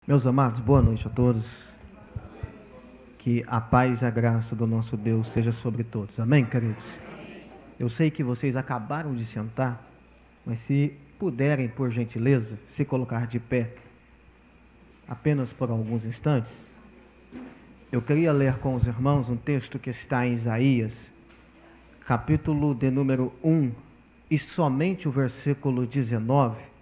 Meus amados, boa noite a todos. Que a paz e a graça do nosso Deus seja sobre todos. Amém, queridos? Eu sei que vocês acabaram de sentar, mas se puderem, por gentileza, se colocar de pé, apenas por alguns instantes, eu queria ler com os irmãos um texto que está em Isaías, capítulo de número 1, e somente o versículo 19.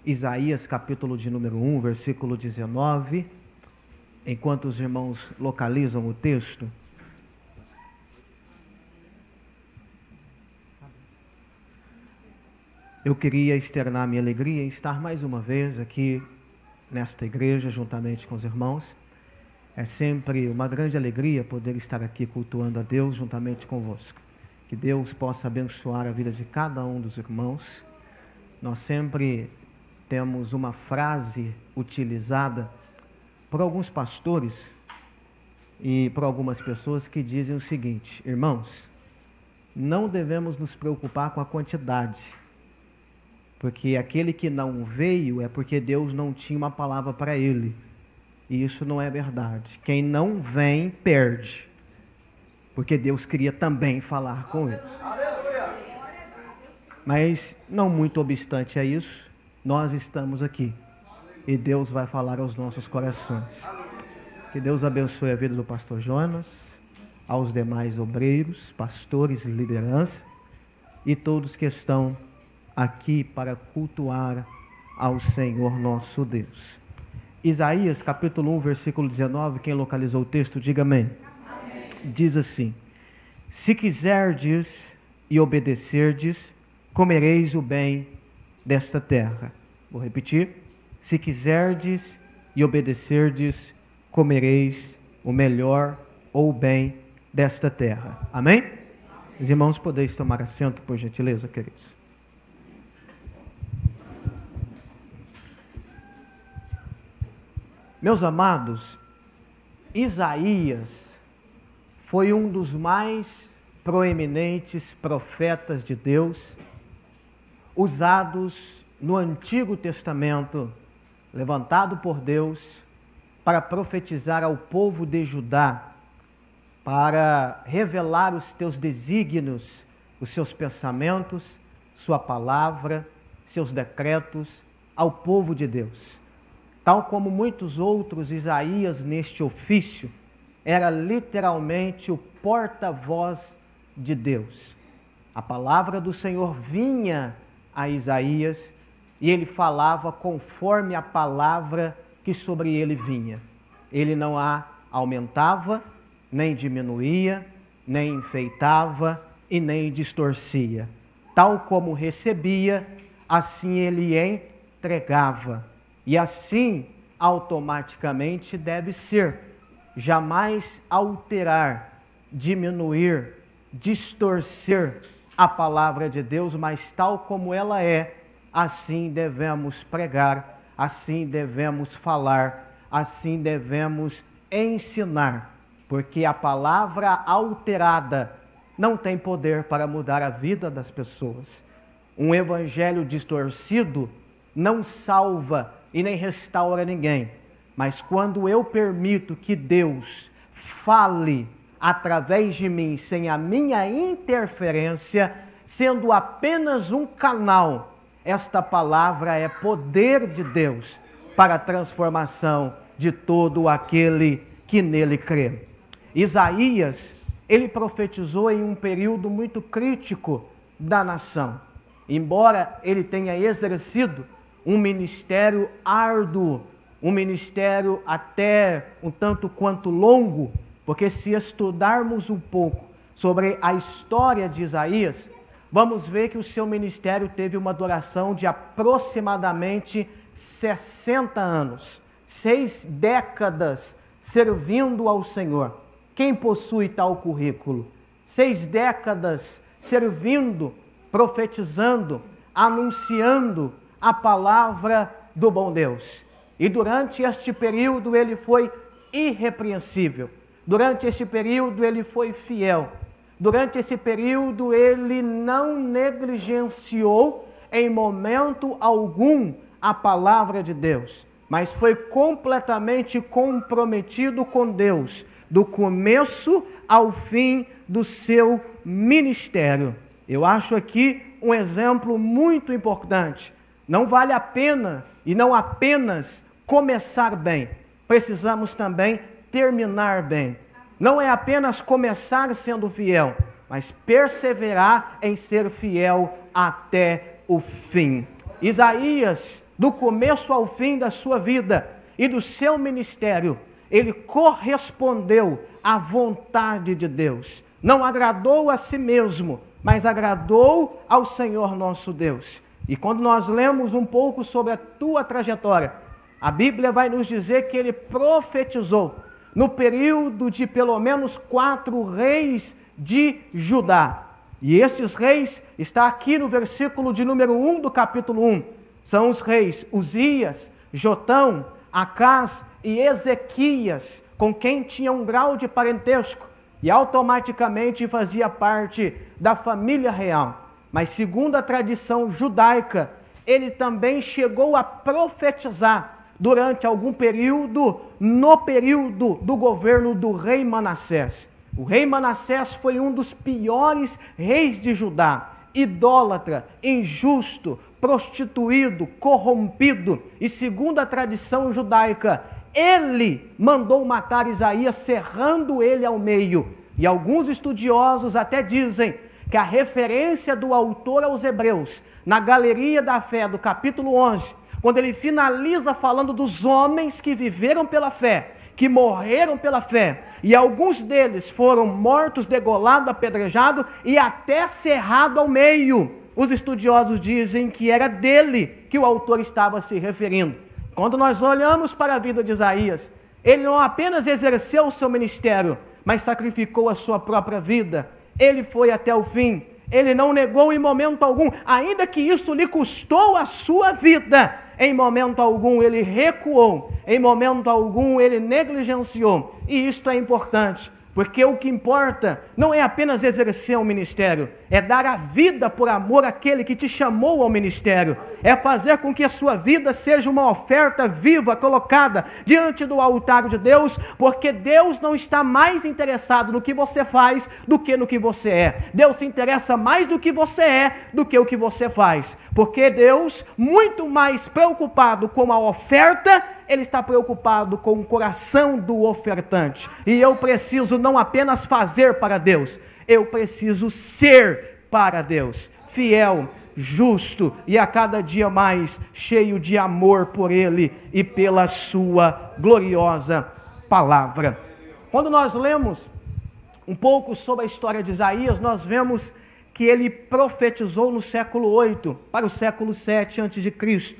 Isaías, capítulo de número 1, versículo 19. Enquanto os irmãos localizam o texto, eu queria externar minha alegria em estar mais uma vez aqui nesta igreja, juntamente com os irmãos. É sempre uma grande alegria poder estar aqui cultuando a Deus juntamente convosco. Que Deus possa abençoar a vida de cada um dos irmãos. Nós sempre temos uma frase utilizada por alguns pastores e por algumas pessoas que dizem o seguinte: irmãos, não devemos nos preocupar com a quantidade, porque aquele que não veio é porque Deus não tinha uma palavra para ele. E isso não é verdade. Quem não vem, perde, porque Deus queria também falar com ele. Mas, não muito obstante a isso, nós estamos aqui e Deus vai falar aos nossos corações. Que Deus abençoe a vida do pastor Jonas, aos demais obreiros, pastores e liderança e todos que estão aqui para cultuar ao Senhor nosso Deus. Isaías capítulo 1, versículo 19, quem localizou o texto, diga amém. Amém. Diz assim: se quiserdes e obedecerdes, comereis o bem desta terra. Vou repetir: se quiserdes e obedecerdes, comereis o melhor ou o bem desta terra. Amém? Os irmãos, podeis tomar assento, por gentileza, queridos. Meus amados, Isaías foi um dos mais proeminentes profetas de Deus, usados no Antigo Testamento, levantado por Deus para profetizar ao povo de Judá, para revelar os teus desígnios, os seus pensamentos, sua palavra, seus decretos ao povo de Deus. Tal como muitos outros, Isaías, neste ofício, era literalmente o porta-voz de Deus. A palavra do Senhor vinha a Isaías e ele falava conforme a palavra que sobre ele vinha. Ele não a aumentava, nem diminuía, nem enfeitava e nem distorcia. Tal como recebia, assim ele entregava. E assim, automaticamente deve ser. Jamais alterar, diminuir, distorcer a palavra de Deus, mas tal como ela é, assim devemos pregar, assim devemos falar, assim devemos ensinar, porque a palavra alterada não tem poder para mudar a vida das pessoas. Um evangelho distorcido não salva e nem restaura ninguém, mas quando eu permito que Deus fale através de mim, sem a minha interferência, sendo apenas um canal, esta palavra é poder de Deus para a transformação de todo aquele que nele crê. Isaías, ele profetizou em um período muito crítico da nação. Embora ele tenha exercido um ministério árduo, um ministério até um tanto quanto longo, porque se estudarmos um pouco sobre a história de Isaías, vamos ver que o seu ministério teve uma duração de aproximadamente 60 anos, 6 décadas servindo ao Senhor. Quem possui tal currículo? 6 décadas servindo, profetizando, anunciando a palavra do bom Deus. E durante este período ele foi irrepreensível. Durante esse período ele foi fiel. Durante esse período ele não negligenciou em momento algum a palavra de Deus. mas foi completamente comprometido com Deus, do começo ao fim do seu ministério. Eu acho aqui um exemplo muito importante. Não vale a pena e não apenas começar bem, precisamos também terminar bem. Não é apenas começar sendo fiel, mas perseverar em ser fiel até o fim. Isaías, do começo ao fim da sua vida e do seu ministério, ele correspondeu à vontade de Deus. Não agradou a si mesmo, mas agradou ao Senhor nosso Deus. E quando nós lemos um pouco sobre a tua trajetória, a Bíblia vai nos dizer que ele profetizou no período de pelo menos 4 reis de Judá. E estes reis, está aqui no versículo de número 1 do capítulo 1, são os reis Uzias, Jotão, Acás e Ezequias, com quem tinha um grau de parentesco e automaticamente fazia parte da família real. Mas segundo a tradição judaica, ele também chegou a profetizar durante algum período, no período do governo do rei Manassés. O rei Manassés foi um dos piores reis de Judá, idólatra, injusto, prostituído, corrompido, e segundo a tradição judaica, ele mandou matar Isaías, serrando ele ao meio. E alguns estudiosos até dizem que a referência do autor aos Hebreus, na Galeria da Fé, do capítulo 11, quando ele finaliza falando dos homens que viveram pela fé, que morreram pela fé, e alguns deles foram mortos, degolados, apedrejados e até serrado ao meio. Os estudiosos dizem que era dele que o autor estava se referindo. Quando nós olhamos para a vida de Isaías, ele não apenas exerceu o seu ministério, mas sacrificou a sua própria vida. Ele foi até o fim. Ele não negou em momento algum, ainda que isso lhe custou a sua vida. Em momento algum ele recuou, em momento algum ele negligenciou. E isto é importante, porque o que importa não é apenas exercer um ministério, é dar a vida por amor àquele que te chamou ao ministério, é fazer com que a sua vida seja uma oferta viva, colocada diante do altar de Deus, porque Deus não está mais interessado no que você faz do que no que você é. Deus se interessa mais do que você é do que o que você faz, porque Deus, muito mais preocupado com a oferta, ele está preocupado com o coração do ofertante. E eu preciso não apenas fazer para Deus, eu preciso ser para Deus, fiel, justo e a cada dia mais cheio de amor por Ele e pela sua gloriosa palavra. Quando nós lemos um pouco sobre a história de Isaías, nós vemos que ele profetizou no século 8 para o século 7 a.C.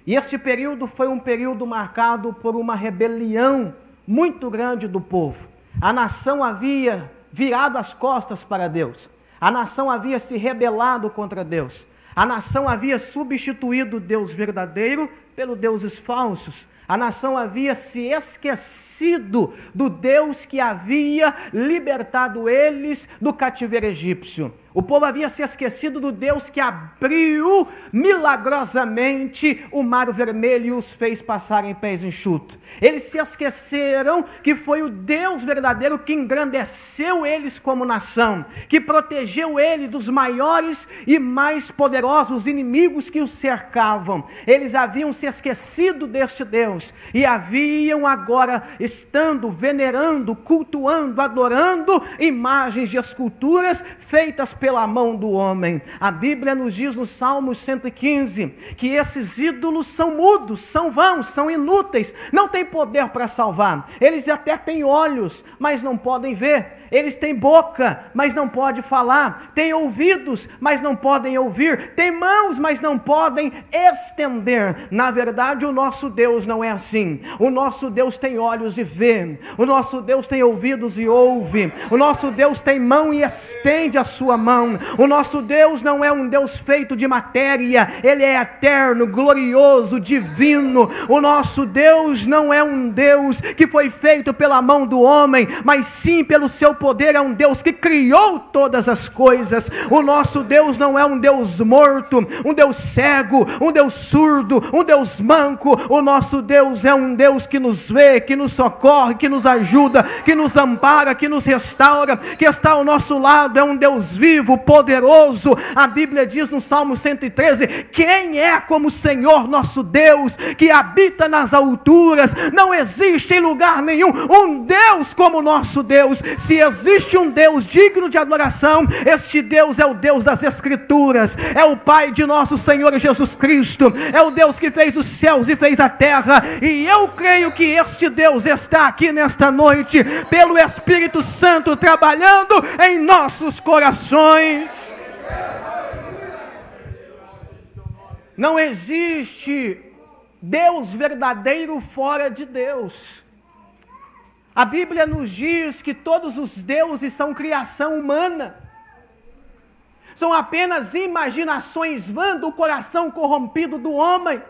E este período foi um período marcado por uma rebelião muito grande do povo. A nação havia virado as costas para Deus. A nação havia se rebelado contra Deus. A nação havia substituído o Deus verdadeiro pelos deuses falsos. A nação havia se esquecido do Deus que havia libertado eles do cativeiro egípcio. O povo havia se esquecido do Deus que abriu milagrosamente o mar vermelho e os fez passar em pés enxutos. Eles se esqueceram que foi o Deus verdadeiro que engrandeceu eles como nação, que protegeu eles dos maiores e mais poderosos inimigos que os cercavam. Eles haviam se esquecido deste Deus e haviam agora, estando venerando, cultuando, adorando imagens de esculturas feitas pela mão do homem. A Bíblia nos diz no Salmo 115 que esses ídolos são mudos, são vãos, são inúteis, não têm poder para salvar. Eles até têm olhos, mas não podem ver. Eles têm boca, mas não podem falar. Têm ouvidos, mas não podem ouvir. Têm mãos, mas não podem estender. Na verdade, o nosso Deus não é assim. O nosso Deus tem olhos e vê. O nosso Deus tem ouvidos e ouve. O nosso Deus tem mão e estende a sua mão. irmão. O nosso Deus não é um Deus feito de matéria, Ele é eterno, glorioso, divino. O nosso Deus não é um Deus que foi feito pela mão do homem, mas sim pelo seu poder. É um Deus que criou todas as coisas. O nosso Deus não é um Deus morto, um Deus cego, um Deus surdo, um Deus manco. O nosso Deus é um Deus que nos vê, que nos socorre, que nos ajuda, que nos ampara, que nos restaura, que está ao nosso lado. É um Deus vivo, poderoso. A Bíblia diz no Salmo 113: quem é como o Senhor nosso Deus, que habita nas alturas? Não existe em lugar nenhum um Deus como o nosso Deus. Se existe um Deus digno de adoração, este Deus é o Deus das Escrituras, é o Pai de nosso Senhor Jesus Cristo, é o Deus que fez os céus e fez a terra. E eu creio que este Deus está aqui nesta noite, pelo Espírito Santo trabalhando em nossos corações. Não existe Deus verdadeiro fora de Deus. A Bíblia nos diz que todos os deuses são criação humana, são apenas imaginações vãs do coração corrompido do homem.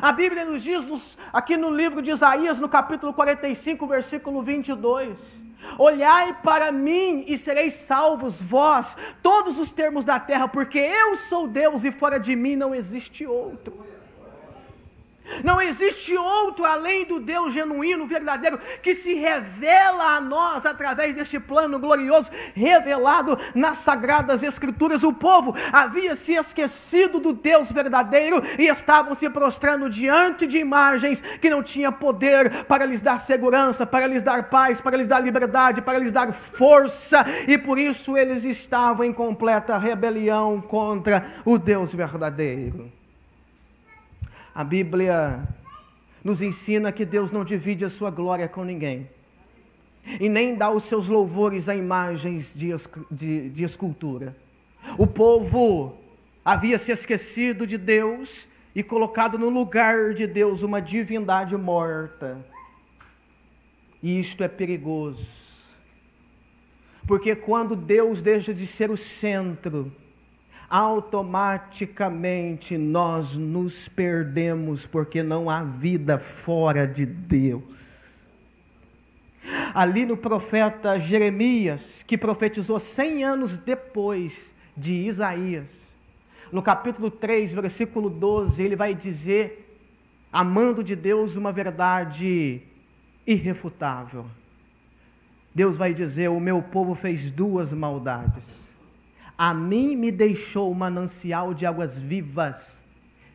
A Bíblia nos diz aqui no livro de Isaías, no capítulo 45, versículo 22: olhai para mim e sereis salvos vós, todos os termos da terra, porque eu sou Deus e fora de mim não existe outro. Não existe outro além do Deus genuíno, verdadeiro, que se revela a nós através deste plano glorioso, revelado nas Sagradas Escrituras. O povo havia se esquecido do Deus verdadeiro e estavam se prostrando diante de imagens que não tinham poder para lhes dar segurança, para lhes dar paz, para lhes dar liberdade, para lhes dar força, e por isso eles estavam em completa rebelião contra o Deus verdadeiro. A Bíblia nos ensina que Deus não divide a sua glória com ninguém, e nem dá os seus louvores a imagens de escultura. O povo havia se esquecido de Deus e colocado no lugar de Deus uma divindade morta. E isto é perigoso, porque quando Deus deixa de ser o centro, automaticamente nós nos perdemos, porque não há vida fora de Deus. Ali no profeta Jeremias, que profetizou 100 anos depois de Isaías, no capítulo 3, versículo 12, ele vai dizer, amando de Deus, uma verdade irrefutável. Deus vai dizer: o meu povo fez duas maldades. A mim me deixou o manancial de águas vivas,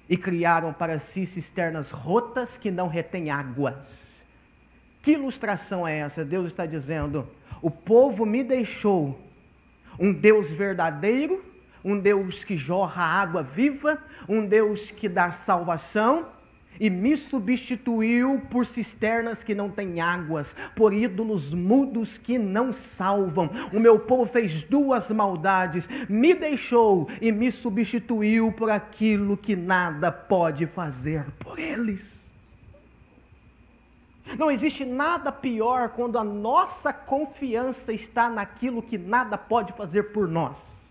e criaram para si cisternas rotas que não retêm águas. Que ilustração é essa? Deus está dizendo: o povo me deixou um Deus verdadeiro, um Deus que jorra água viva, um Deus que dá salvação, e me substituiu por cisternas que não têm águas, por ídolos mudos que não salvam. O meu povo fez duas maldades: me deixou e me substituiu por aquilo que nada pode fazer por eles. Não existe nada pior quando a nossa confiança está naquilo que nada pode fazer por nós.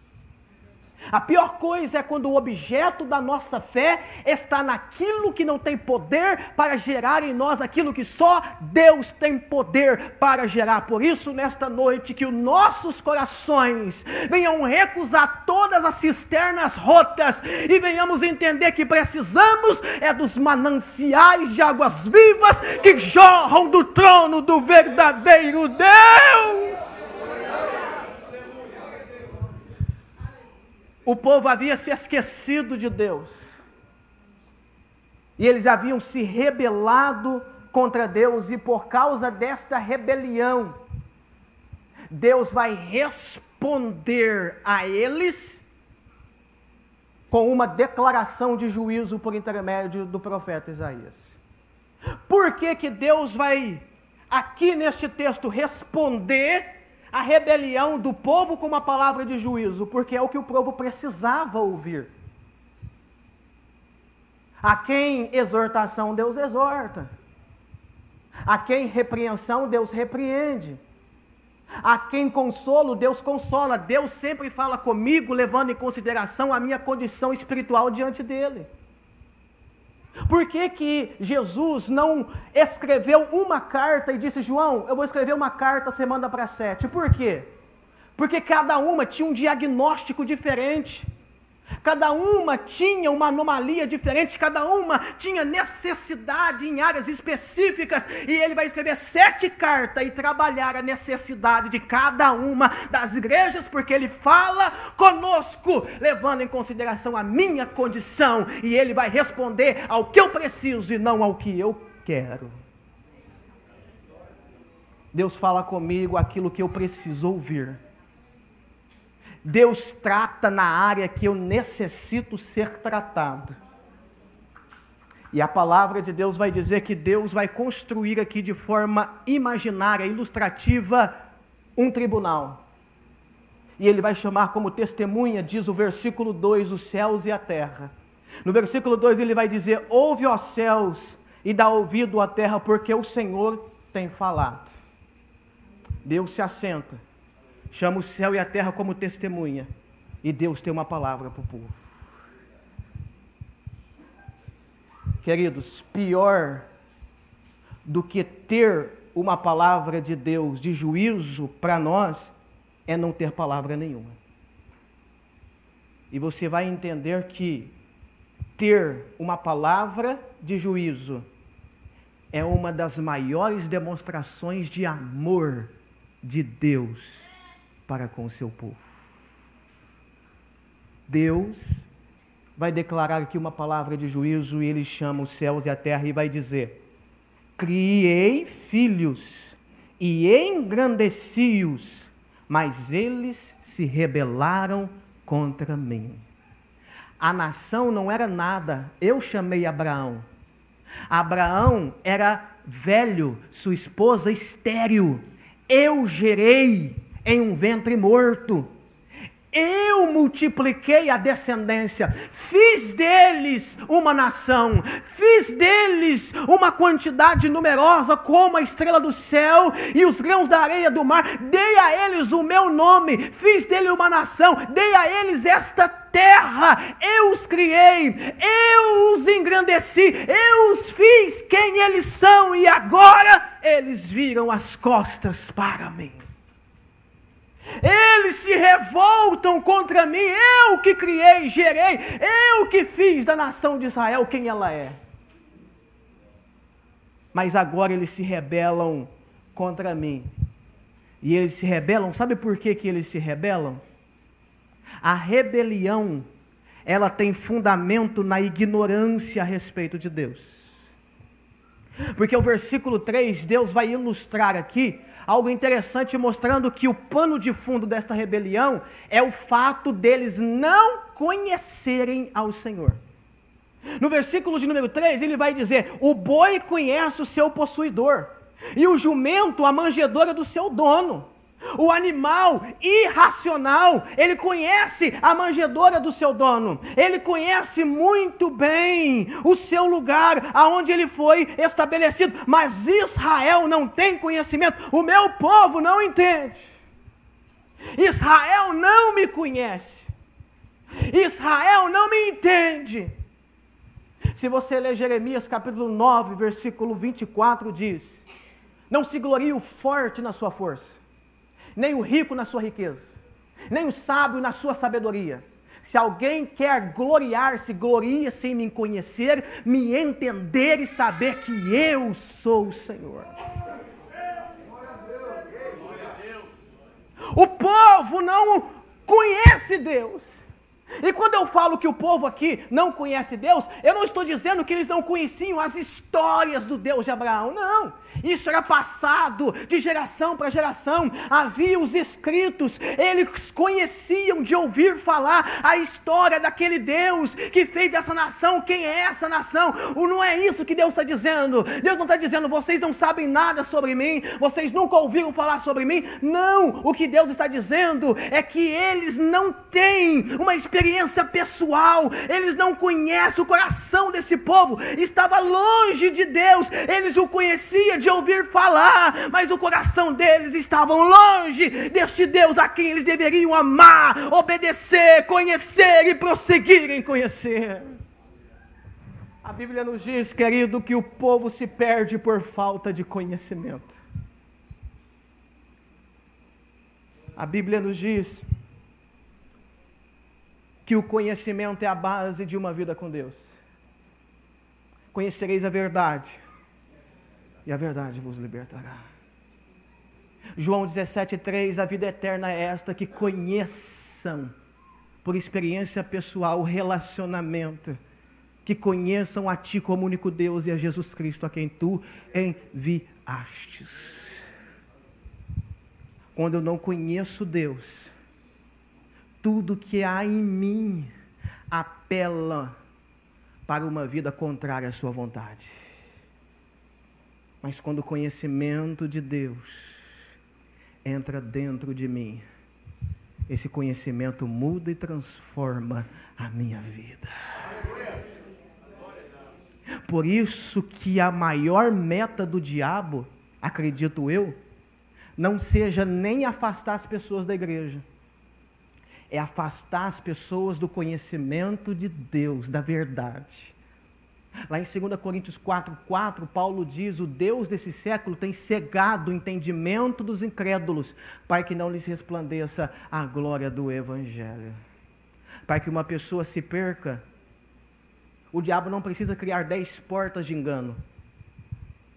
A pior coisa é quando o objeto da nossa fé está naquilo que não tem poder para gerar em nós aquilo que só Deus tem poder para gerar. Por isso, nesta noite, que os nossos corações venham recusar todas as cisternas rotas e venhamos entender que precisamos dos mananciais de águas vivas que jorram do trono do verdadeiro Deus. O povo havia se esquecido de Deus, e eles haviam se rebelado contra Deus, e por causa desta rebelião, Deus vai responder a eles com uma declaração de juízo por intermédio do profeta Isaías. Por que Deus vai, aqui neste texto, responder a rebelião do povo com uma palavra de juízo? Porque é o que o povo precisava ouvir. A quem exortação, Deus exorta. A quem repreensão, Deus repreende. A quem consolo, Deus consola. Deus sempre fala comigo, levando em consideração a minha condição espiritual diante dele. Por que que Jesus não escreveu uma carta e disse: João, eu vou escrever uma carta, você manda para 7? Por quê? Porque cada uma tinha um diagnóstico diferente. Cada uma tinha uma anomalia diferente, cada uma tinha necessidade em áreas específicas, e ele vai escrever 7 cartas e trabalhar a necessidade de cada uma das igrejas, porque ele fala conosco, levando em consideração a minha condição, e ele vai responder ao que eu preciso e não ao que eu quero. Deus fala comigo aquilo que eu preciso ouvir. Deus trata na área que eu necessito ser tratado. E a palavra de Deus vai dizer que Deus vai construir aqui de forma imaginária, ilustrativa, um tribunal. E ele vai chamar como testemunha, diz o versículo 2, os céus e a terra. No versículo 2 ele vai dizer: ouve, ó céus, e dá ouvido à terra, porque o Senhor tem falado. Deus se assenta, chama o céu e a terra como testemunha, e Deus tem uma palavra para o povo. Queridos, pior do que ter uma palavra de Deus de juízo para nós, é não ter palavra nenhuma. E você vai entender que ter uma palavra de juízo é uma das maiores demonstrações de amor de Deus para com o seu povo. Deus vai declarar aqui uma palavra de juízo, e ele chama os céus e a terra e vai dizer: criei filhos e engrandeci-os, mas eles se rebelaram contra mim. A nação não era nada, eu chamei Abraão. Abraão era velho, sua esposa estéril, eu gerei em um ventre morto. Eu multipliquei a descendência, fiz deles uma nação, fiz deles uma quantidade numerosa como a estrela do céu e os grãos da areia do mar, dei a eles o meu nome, fiz deles uma nação, dei a eles esta terra, eu os criei, eu os engrandeci, eu os fiz quem eles são, e agora eles viram as costas para mim. Eles se revoltam contra mim, eu que criei, gerei, eu que fiz da nação de Israel quem ela é. Mas agora eles se rebelam contra mim. E eles se rebelam, sabe por que eles se rebelam? A rebelião, ela tem fundamento na ignorância a respeito de Deus. Porque o versículo 3, Deus vai ilustrar aqui algo interessante, mostrando que o pano de fundo desta rebelião é o fato deles não conhecerem ao Senhor. No versículo de número 3, ele vai dizer: o boi conhece o seu possuidor, e o jumento a manjedoura do seu dono. O animal irracional, ele conhece a manjedoura do seu dono, ele conhece muito bem o seu lugar, aonde ele foi estabelecido, mas Israel não tem conhecimento, o meu povo não entende, Israel não me conhece, Israel não me entende. Se você ler Jeremias capítulo 9, versículo 24, diz: não se glorie o forte na sua força, nem o rico na sua riqueza, nem o sábio na sua sabedoria. Se alguém quer gloriar-se, glorie-se em me conhecer, me entender e saber que eu sou o Senhor. O povo não conhece Deus. E quando eu falo que o povo aqui não conhece Deus, eu não estou dizendo que eles não conheciam as histórias do Deus de Abraão, não. Isso era passado de geração para geração, havia os escritos, eles conheciam de ouvir falar a história daquele Deus que fez dessa nação. Quem é essa nação? Não é isso que Deus está dizendo. Deus não está dizendo: vocês não sabem nada sobre mim, vocês nunca ouviram falar sobre mim. Não, o que Deus está dizendo é que eles não têm uma experiência experiência pessoal. Eles não conhecem o coração desse povo, estava longe de Deus. Eles o conheciam de ouvir falar, mas o coração deles estava longe deste Deus a quem eles deveriam amar, obedecer, conhecer e prosseguir em conhecer. A Bíblia nos diz, querido, que o povo se perde por falta de conhecimento. A Bíblia nos diz que o conhecimento é a base de uma vida com Deus. Conhecereis a verdade, e a verdade vos libertará. João 17,3, a vida eterna é esta, que conheçam, por experiência pessoal, o relacionamento, que conheçam a Ti como único Deus e a Jesus Cristo, a quem Tu enviastes. Quando eu não conheço Deus, tudo que há em mim apela para uma vida contrária à sua vontade. Mas quando o conhecimento de Deus entra dentro de mim, esse conhecimento muda e transforma a minha vida. Por isso que a maior meta do diabo, acredito eu, não seja nem afastar as pessoas da igreja, é afastar as pessoas do conhecimento de Deus, da verdade. Lá em 2 Coríntios 4,4, Paulo diz, o Deus desse século tem cegado o entendimento dos incrédulos, para que não lhes resplandeça a glória do Evangelho. Para que uma pessoa se perca, o diabo não precisa criar 10 portas de engano.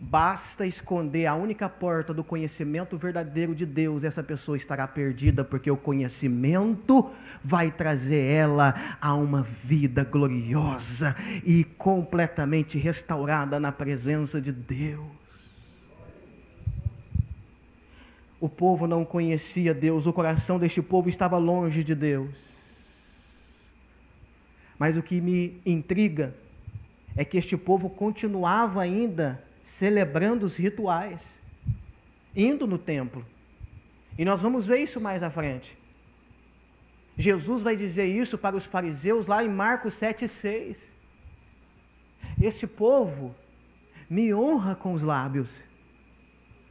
Basta esconder a única porta do conhecimento verdadeiro de Deus, essa pessoa estará perdida, porque o conhecimento vai trazer ela a uma vida gloriosa e completamente restaurada na presença de Deus. O povo não conhecia Deus, o coração deste povo estava longe de Deus. Mas o que me intriga é que este povo continuava ainda celebrando os rituais, indo no templo. E nós vamos ver isso mais à frente. Jesus vai dizer isso para os fariseus lá em Marcos 7,6. Este povo me honra com os lábios,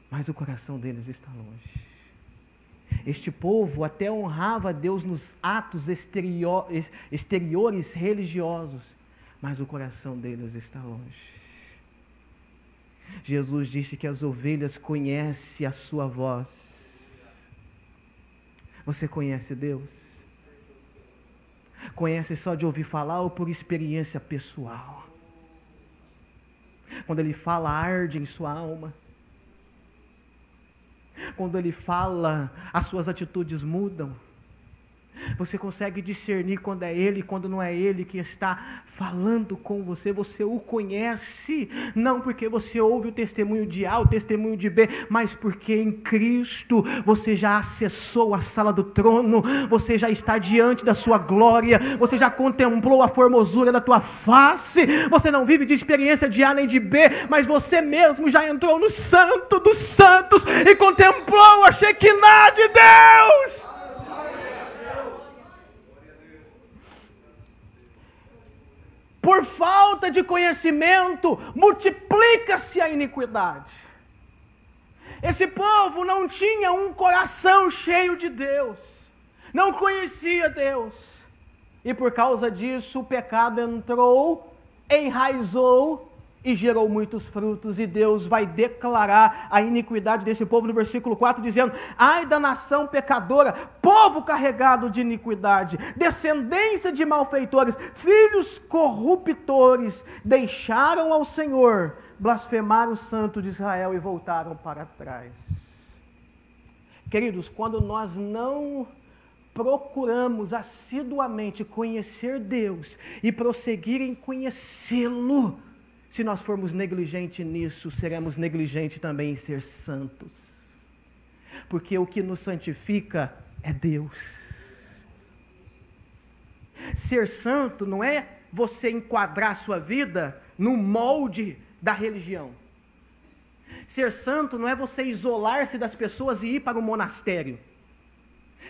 mas o coração deles está longe. Este povo até honrava a Deus nos atos exteriores religiosos, mas o coração deles está longe. Jesus disse que as ovelhas conhecem a sua voz. Você conhece Deus? Conhece só de ouvir falar ou por experiência pessoal? Quando Ele fala, arde em sua alma. Quando Ele fala, as suas atitudes mudam. Você consegue discernir quando é Ele e quando não é Ele que está falando com você. Você o conhece, não porque você ouve o testemunho de A, o testemunho de B, mas porque em Cristo você já acessou a sala do trono, você já está diante da sua glória, você já contemplou a formosura da tua face. Você não vive de experiência de A nem de B, mas você mesmo já entrou no Santo dos Santos e contemplou a Shekinah de Deus. Por falta de conhecimento, multiplica-se a iniquidade. Esse povo não tinha um coração cheio de Deus, não conhecia Deus, e por causa disso o pecado entrou, enraizou e gerou muitos frutos, e Deus vai declarar a iniquidade desse povo no versículo 4, dizendo: ai da nação pecadora, povo carregado de iniquidade, descendência de malfeitores, filhos corruptores, deixaram ao Senhor, blasfemaram o Santo de Israel e voltaram para trás. Queridos, quando nós não procuramos assiduamente conhecer Deus e prosseguir em conhecê-lo, se nós formos negligentes nisso, seremos negligentes também em ser santos. Porque o que nos santifica é Deus. Ser santo não é você enquadrar a sua vida no molde da religião. Ser santo não é você isolar-se das pessoas e ir para o monastério.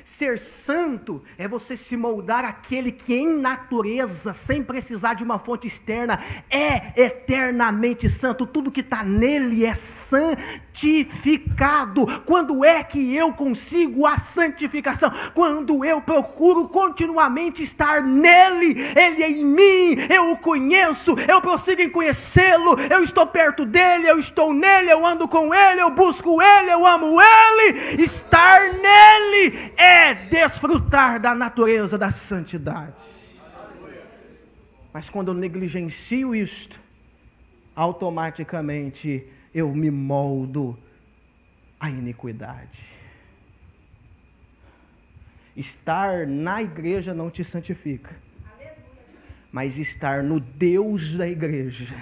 Ser santo é você se moldar àquele que em natureza, sem precisar de uma fonte externa, é eternamente santo. Tudo que está nele é santificado. Quando é que eu consigo a santificação? Quando eu procuro continuamente estar nele. Ele é em mim, eu o conheço, eu prossigo em conhecê-lo, eu estou perto dele, eu estou nele, eu ando com ele, eu busco ele, eu amo ele. Estar nele é desfrutar da natureza da santidade. Mas quando eu negligencio isto, automaticamente eu me moldo à iniquidade. Estar na igreja não te santifica, mas estar no Deus da igreja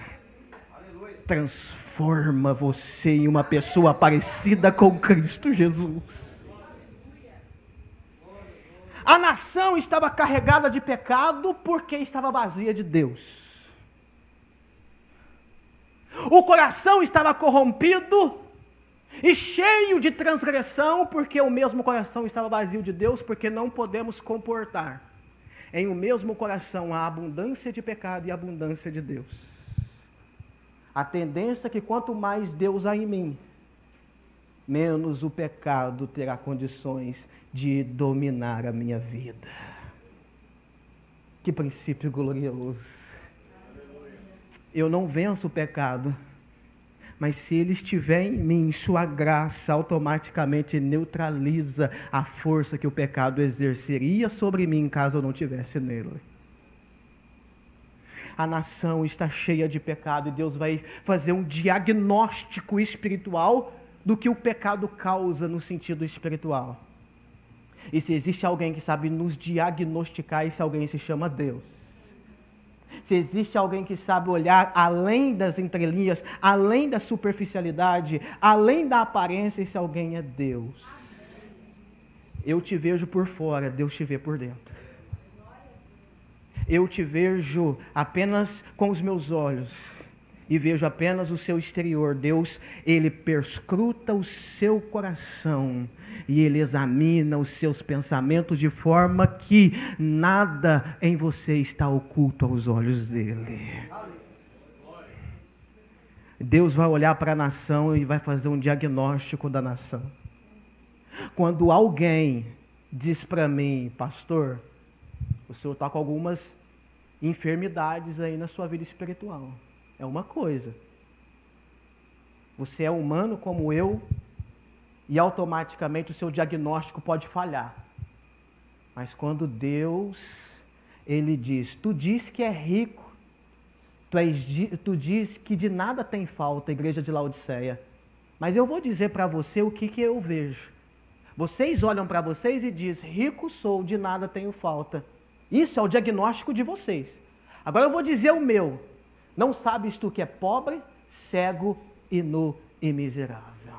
transforma você em uma pessoa parecida com Cristo Jesus. A nação estava carregada de pecado porque estava vazia de Deus. O coração estava corrompido e cheio de transgressão porque o mesmo coração estava vazio de Deus, porque não podemos comportar em o mesmo coração a abundância de pecado e a abundância de Deus. A tendência é que quanto mais Deus há em mim, menos o pecado terá condições de dominar a minha vida. Que princípio glorioso. Eu não venço o pecado, mas se ele estiver em mim, sua graça automaticamente neutraliza a força que o pecado exerceria sobre mim caso eu não tivesse nele. A nação está cheia de pecado e Deus vai fazer um diagnóstico espiritual do que o pecado causa no sentido espiritual. E se existe alguém que sabe nos diagnosticar, esse alguém se chama Deus. Se existe alguém que sabe olhar além das entrelinhas, além da superficialidade, além da aparência, esse alguém é Deus. Eu te vejo por fora, Deus te vê por dentro. Eu te vejo apenas com os meus olhos e vejo apenas o seu exterior. Deus, ele perscruta o seu coração e ele examina os seus pensamentos de forma que nada em você está oculto aos olhos dele. Deus vai olhar para a nação e vai fazer um diagnóstico da nação. Quando alguém diz para mim, pastor, o senhor está com algumas enfermidades aí na sua vida espiritual. É uma coisa. Você é humano como eu e automaticamente o seu diagnóstico pode falhar. Mas quando Deus, ele diz, tu diz que é rico, tu diz que de nada tem falta, igreja de Laodiceia. Mas eu vou dizer para você o que eu vejo. Vocês olham para vocês e dizem, rico sou, de nada tenho falta. Isso é o diagnóstico de vocês. Agora eu vou dizer o meu. Não sabes tu que é pobre, cego e nu e miserável.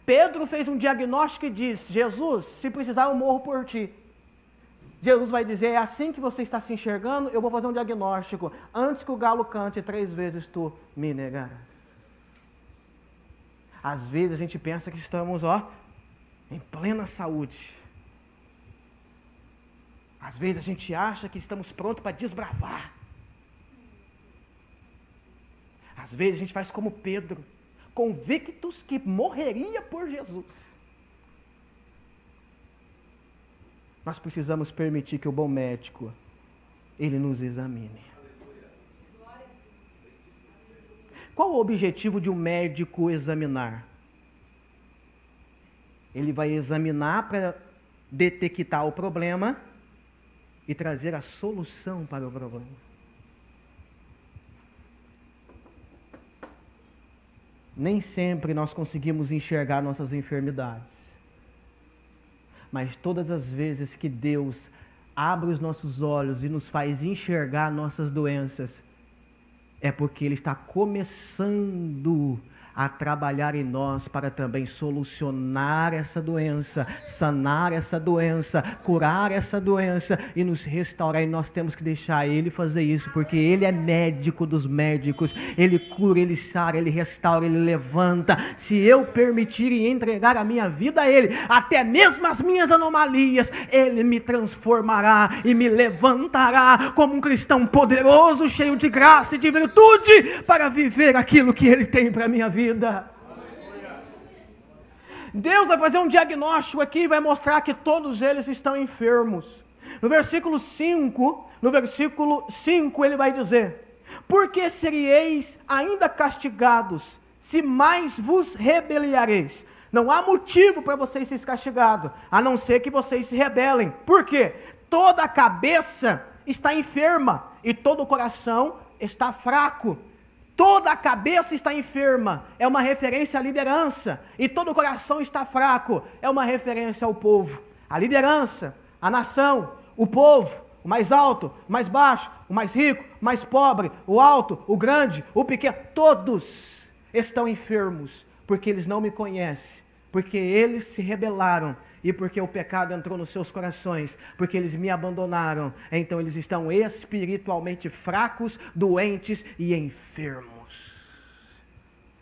Pedro fez um diagnóstico e diz, Jesus, se precisar eu morro por ti. Jesus vai dizer, é assim que você está se enxergando, eu vou fazer um diagnóstico. Antes que o galo cante 3 vezes, tu me negarás. Às vezes a gente pensa que estamos, em plena saúde. Às vezes a gente acha que estamos prontos para desbravar. Às vezes a gente faz como Pedro, convictos que morreria por Jesus. Nós precisamos permitir que o bom médico, ele nos examine. Qual o objetivo de um médico examinar? Ele vai examinar para detectar o problema e trazer a solução para o problema. Nem sempre nós conseguimos enxergar nossas enfermidades. Mas todas as vezes que Deus abre os nossos olhos e nos faz enxergar nossas doenças, é porque Ele está começando a trabalhar em nós para também solucionar essa doença, sanar essa doença, curar essa doença e nos restaurar. E nós temos que deixar Ele fazer isso, porque Ele é médico dos médicos. Ele cura, Ele sara, Ele restaura, Ele levanta. Se eu permitir e entregar a minha vida a Ele, até mesmo as minhas anomalias, Ele me transformará e me levantará como um cristão poderoso, cheio de graça e de virtude, para viver aquilo que Ele tem para a minha vida. Deus vai fazer um diagnóstico aqui e vai mostrar que todos eles estão enfermos. No versículo 5, ele vai dizer: por que seríeis ainda castigados, se mais vos rebelareis? Não há motivo para vocês serem castigados, a não ser que vocês se rebelem. Por quê? Toda a cabeça está enferma e todo o coração está fraco. Toda a cabeça está enferma, é uma referência à liderança, e todo o coração está fraco, é uma referência ao povo. A liderança, a nação, o povo, o mais alto, o mais baixo, o mais rico, o mais pobre, o alto, o grande, o pequeno, todos estão enfermos, porque eles não me conhecem, porque eles se rebelaram, e porque o pecado entrou nos seus corações, porque eles me abandonaram. Então eles estão espiritualmente fracos, doentes e enfermos.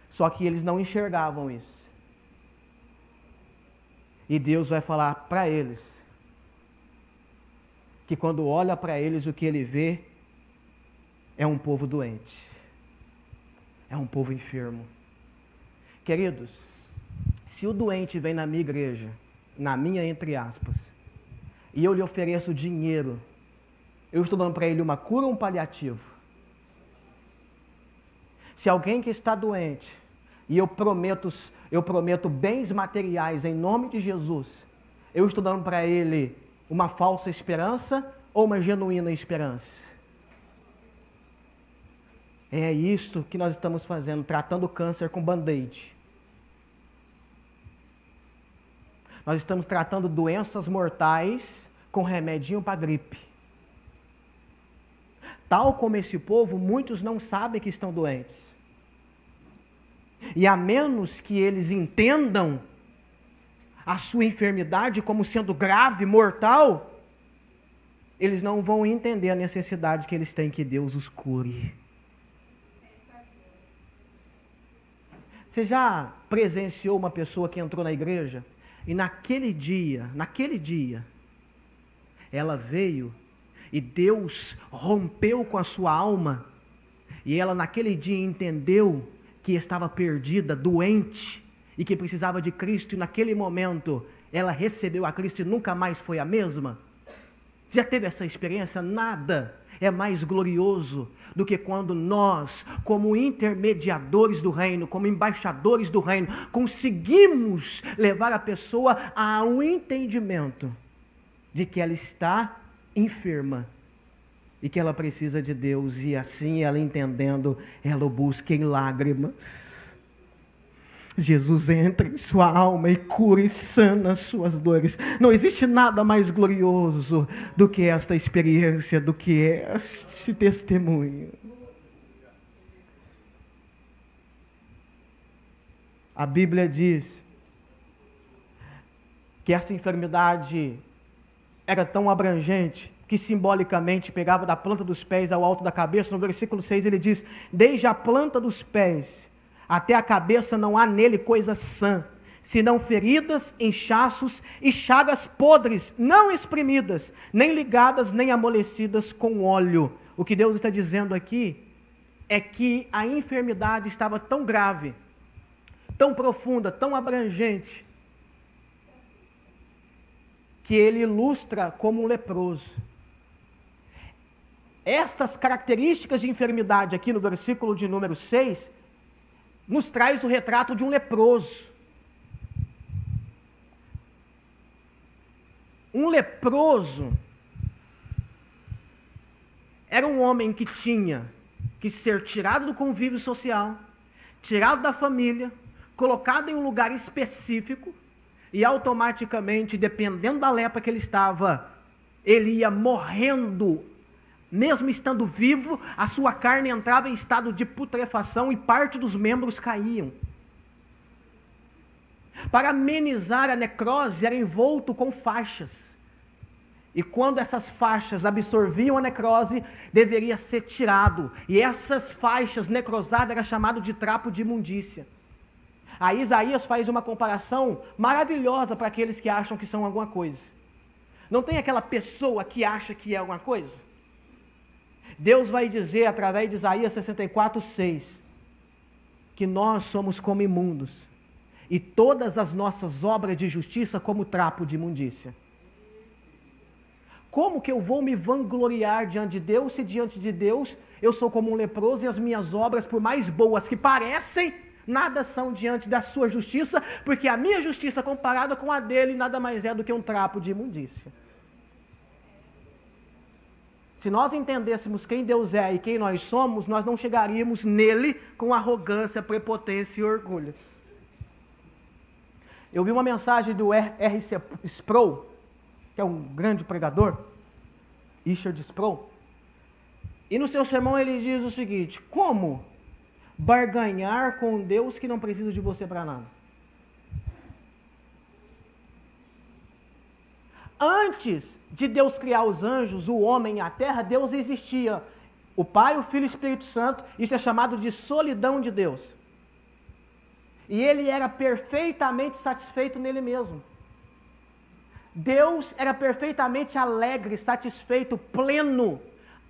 Só que eles não enxergavam isso. E Deus vai falar para eles que quando olha para eles, o que ele vê é um povo doente, é um povo enfermo. Queridos, se o doente vem na minha igreja, na minha entre aspas, e eu lhe ofereço dinheiro, eu estou dando para ele uma cura ou um paliativo? Se alguém que está doente, e eu prometo bens materiais em nome de Jesus, eu estou dando para ele uma falsa esperança ou uma genuína esperança? É isto que nós estamos fazendo, tratando o câncer com band-aid. Nós estamos tratando doenças mortais com remedinho para gripe. Tal como esse povo, muitos não sabem que estão doentes. E a menos que eles entendam a sua enfermidade como sendo grave, mortal, eles não vão entender a necessidade que eles têm que Deus os cure. Você já presenciou uma pessoa que entrou na igreja e naquele dia, ela veio e Deus rompeu com a sua alma e ela naquele dia entendeu que estava perdida, doente e que precisava de Cristo, e naquele momento ela recebeu a Cristo e nunca mais foi a mesma? Já teve essa experiência? Nada é mais glorioso do que quando nós, como intermediadores do reino, como embaixadores do reino, conseguimos levar a pessoa ao entendimento de que ela está enferma e que ela precisa de Deus, e assim ela entendendo, ela o busca em lágrimas. Jesus entra em sua alma e cura e sana as suas dores. Não existe nada mais glorioso do que esta experiência, do que este testemunho. A Bíblia diz que essa enfermidade era tão abrangente que simbolicamente pegava da planta dos pés ao alto da cabeça. No versículo 6 ele diz: desde a planta dos pés até a cabeça não há nele coisa sã, senão feridas, inchaços e chagas podres, não exprimidas, nem ligadas, nem amolecidas com óleo. O que Deus está dizendo aqui é que a enfermidade estava tão grave, tão profunda, tão abrangente, que ele ilustra como um leproso. Estas características de enfermidade aqui no versículo de número 6, nos traz o retrato de um leproso. Um leproso era um homem que tinha que ser tirado do convívio social, tirado da família, colocado em um lugar específico, e automaticamente, dependendo da lepra que ele estava, ele ia morrendo. Mesmo estando vivo, a sua carne entrava em estado de putrefação e parte dos membros caíam. Para amenizar a necrose, era envolto com faixas. E quando essas faixas absorviam a necrose, deveria ser tirado. E essas faixas necrosadas eram chamadas de trapo de imundícia. Aí Isaías faz uma comparação maravilhosa para aqueles que acham que são alguma coisa. Não tem aquela pessoa que acha que é alguma coisa? Deus vai dizer, através de Isaías 64:6, que nós somos como imundos, e todas as nossas obras de justiça como trapo de imundícia. Como que eu vou me vangloriar diante de Deus, se diante de Deus eu sou como um leproso e as minhas obras, por mais boas que parecem, nada são diante da sua justiça, porque a minha justiça comparada com a dele nada mais é do que um trapo de imundícia. Se nós entendêssemos quem Deus é e quem nós somos, nós não chegaríamos nele com arrogância, prepotência e orgulho. Eu vi uma mensagem do R.C. Sproul, que é um grande pregador, Richard Sproul, e no seu sermão ele diz o seguinte: como barganhar com Deus que não precisa de você para nada? Antes de Deus criar os anjos, o homem e a terra, Deus existia. O Pai, o Filho e o Espírito Santo, isso é chamado de solidão de Deus. E ele era perfeitamente satisfeito nele mesmo. Deus era perfeitamente alegre, satisfeito, pleno,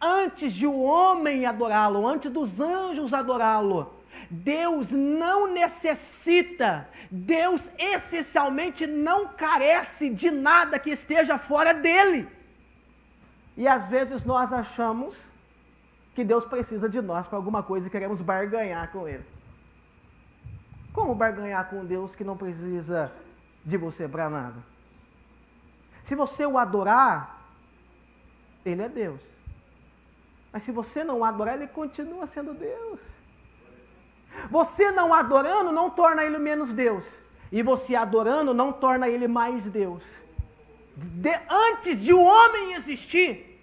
antes de o homem adorá-lo, antes dos anjos adorá-lo. Deus não necessita, Deus essencialmente não carece de nada que esteja fora dele. E às vezes nós achamos que Deus precisa de nós para alguma coisa e queremos barganhar com ele. Como barganhar com Deus que não precisa de você para nada? Se você o adorar, ele é Deus. Mas se você não o adorar, ele continua sendo Deus. Você não adorando não torna ele menos Deus. E você adorando não torna ele mais Deus. Antes de o homem existir,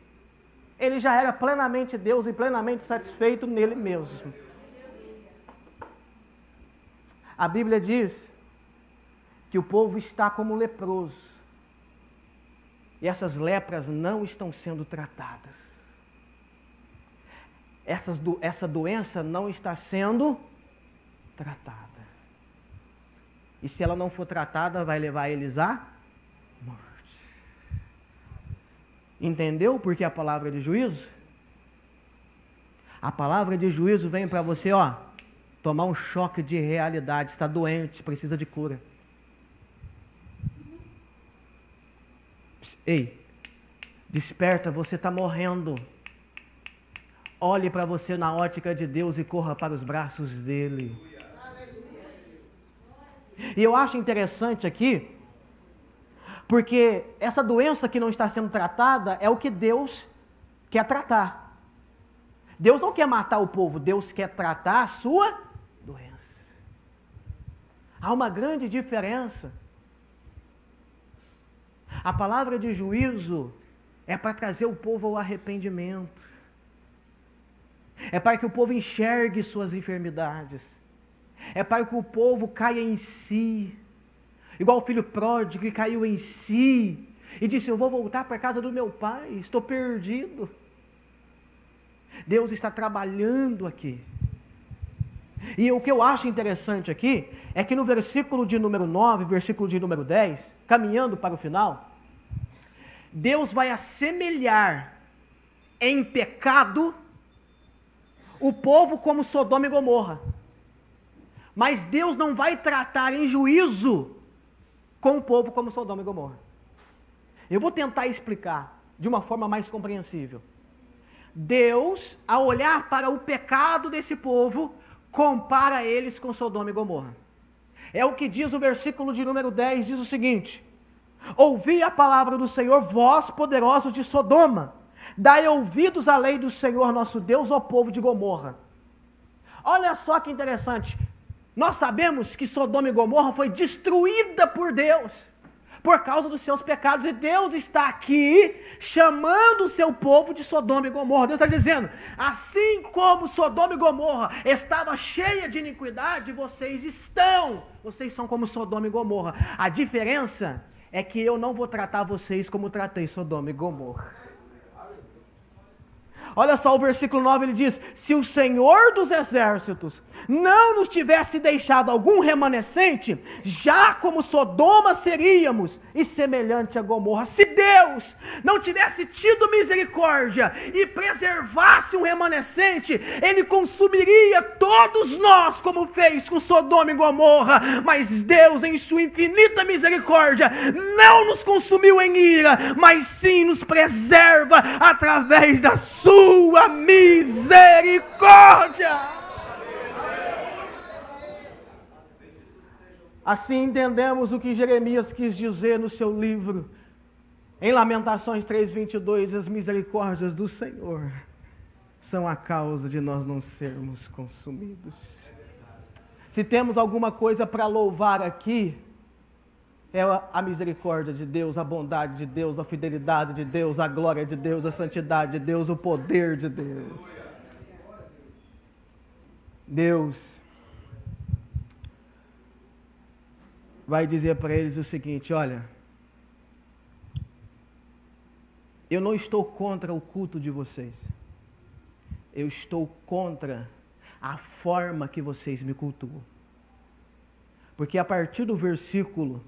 ele já era plenamente Deus e plenamente satisfeito nele mesmo. A Bíblia diz que o povo está como leproso. E essas lepras não estão sendo tratadas. Essa doença não está sendo tratada. E se ela não for tratada, vai levar eles à morte. Entendeu por que a palavra de juízo? A palavra de juízo vem para você, tomar um choque de realidade. Está doente, precisa de cura. Ei, desperta, você está morrendo. Olhe para você na ótica de Deus e corra para os braços dele. E eu acho interessante aqui, porque essa doença que não está sendo tratada é o que Deus quer tratar. Deus não quer matar o povo, Deus quer tratar a sua doença. Há uma grande diferença. A palavra de juízo é para trazer o povo ao arrependimento. É para que o povo enxergue suas enfermidades. É para que o povo caia em si. Igual o filho pródigo que caiu em si e disse: eu vou voltar para a casa do meu pai, estou perdido. Deus está trabalhando aqui. E o que eu acho interessante aqui é que no versículo de número 9, versículo de número 10, caminhando para o final, Deus vai assemelhar em pecado o povo como Sodoma e Gomorra. Mas Deus não vai tratar em juízo com o povo como Sodoma e Gomorra. Eu vou tentar explicar de uma forma mais compreensível. Deus, ao olhar para o pecado desse povo, compara eles com Sodoma e Gomorra. É o que diz o versículo de número 10, diz o seguinte: ouvi a palavra do Senhor, vós poderosos de Sodoma, dai ouvidos à lei do Senhor nosso Deus, ó povo de Gomorra. Olha só que interessante, nós sabemos que Sodoma e Gomorra foi destruída por Deus, por causa dos seus pecados. E Deus está aqui chamando o seu povo de Sodoma e Gomorra. Deus está dizendo, assim como Sodoma e Gomorra estava cheia de iniquidade, vocês são como Sodoma e Gomorra. A diferença é que eu não vou tratar vocês como tratei Sodoma e Gomorra. Olha só o versículo 9, ele diz, se o Senhor dos Exércitos não nos tivesse deixado algum remanescente, já como Sodoma seríamos, e semelhante a Gomorra. Se Deus não tivesse tido misericórdia e preservasse um remanescente, Ele consumiria todos nós, como fez com Sodoma e Gomorra. Mas Deus, em sua infinita misericórdia, não nos consumiu em ira, mas sim nos preserva através da sua misericórdia. Assim entendemos o que Jeremias quis dizer no seu livro, em Lamentações 3:22, as misericórdias do Senhor são a causa de nós não sermos consumidos. Se temos alguma coisa para louvar aqui, é a misericórdia de Deus, a bondade de Deus, a fidelidade de Deus, a glória de Deus, a santidade de Deus, o poder de Deus. Deus vai dizer para eles o seguinte, olha, eu não estou contra o culto de vocês, eu estou contra a forma que vocês me cultuam. Porque a partir do versículo